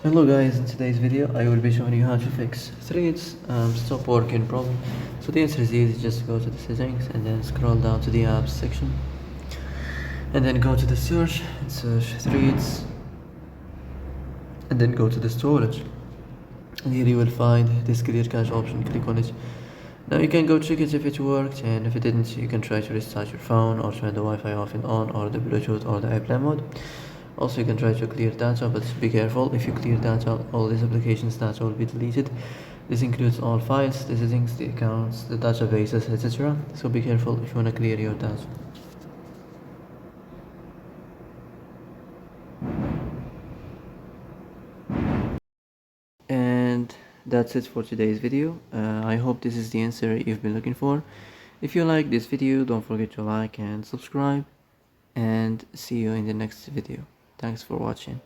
Hello guys, in today's video I will be showing you how to fix Threads stop working problem. So the answer is easy, just go to the settings and then scroll down to the apps section and then go to the search and search Threads and then go to the storage, and here you will find this clear cache option. Click on it. Now you can go check it if it worked, and if it didn't you can try to restart your phone or turn the Wi-Fi off and on, or the Bluetooth or the airplane mode. Also you can try to clear data, but be careful. If you clear data, all these applications data will be deleted. This includes all files, the settings, the accounts, the databases, etc. So be careful if you want to clear your data. And that's it for today's video. I hope this is the answer you've been looking for. If you like this video, don't forget to like and subscribe, and see you in the next video. Thanks for watching.